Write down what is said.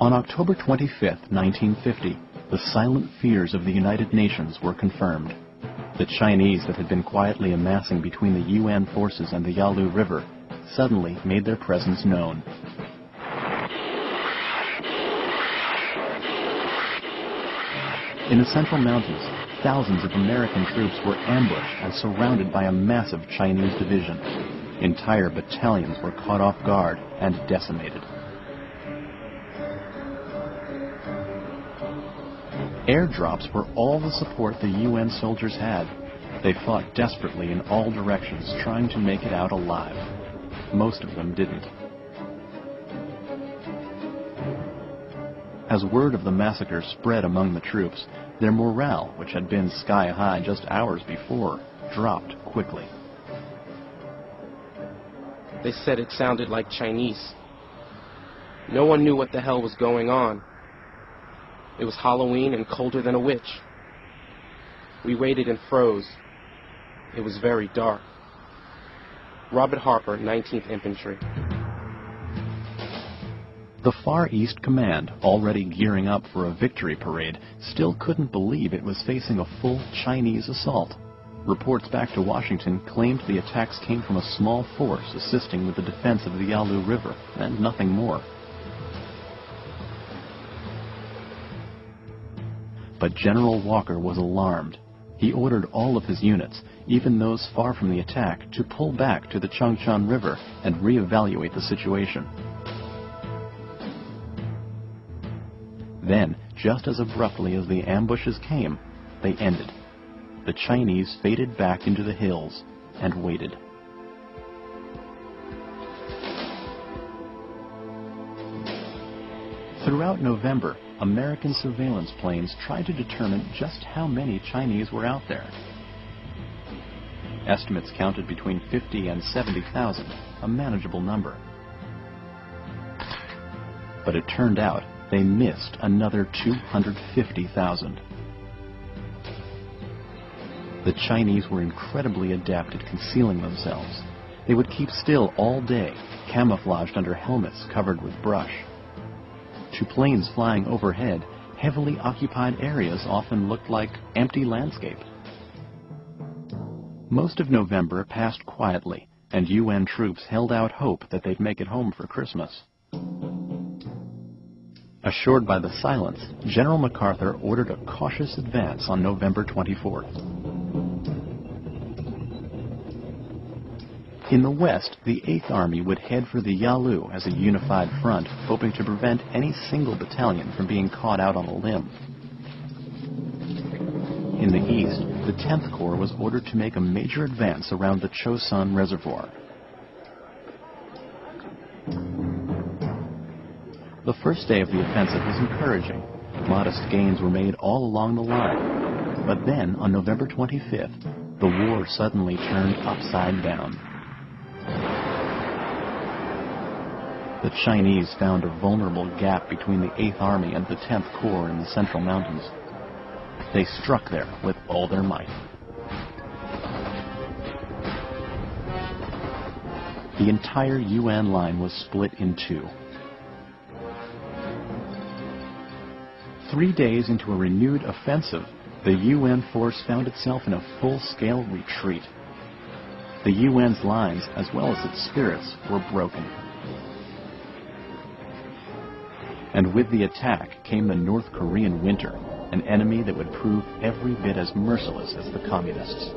On October 25, 1950, the silent fears of the United Nations were confirmed. The Chinese that had been quietly amassing between the UN forces and the Yalu River suddenly made their presence known. In the Central Mountains, thousands of American troops were ambushed and surrounded by a massive Chinese division. Entire battalions were caught off guard and decimated. Airdrops were all the support the UN soldiers had. They fought desperately in all directions, trying to make it out alive. Most of them didn't. As word of the massacre spread among the troops, their morale, which had been sky high just hours before, dropped quickly. They said it sounded like Chinese. No one knew what the hell was going on. It was Halloween and colder than a witch. We waited and froze. It was very dark. Robert Harper, 19th Infantry. The Far East Command, already gearing up for a victory parade, still couldn't believe it was facing a full Chinese assault. Reports back to Washington claimed the attacks came from a small force assisting with the defense of the Yalu River, and nothing more. But General Walker was alarmed. He ordered all of his units, even those far from the attack, to pull back to the Changchun River and reevaluate the situation. Then, just as abruptly as the ambushes came, they ended. The Chinese faded back into the hills and waited. Throughout November, American surveillance planes tried to determine just how many Chinese were out there. Estimates counted between 50 and 70,000, a manageable number. But it turned out they missed another 250,000. The Chinese were incredibly adept at concealing themselves. They would keep still all day, camouflaged under helmets covered with brush. To planes flying overhead, heavily occupied areas often looked like empty landscape. Most of November passed quietly, and UN troops held out hope that they'd make it home for Christmas. Assured by the silence, General MacArthur ordered a cautious advance on November 24th. In the west, the 8th Army would head for the Yalu as a unified front, hoping to prevent any single battalion from being caught out on a limb. In the east, the 10th Corps was ordered to make a major advance around the Chosun Reservoir. The first day of the offensive was encouraging. Modest gains were made all along the line. But then, on November 25th, the war suddenly turned upside down. The Chinese found a vulnerable gap between the 8th Army and the 10th Corps in the Central Mountains. They struck there with all their might. The entire UN line was split in two. 3 days into a renewed offensive, the UN force found itself in a full-scale retreat. The UN's lines, as well as its spirits, were broken. And with the attack came the North Korean winter, an enemy that would prove every bit as merciless as the communists.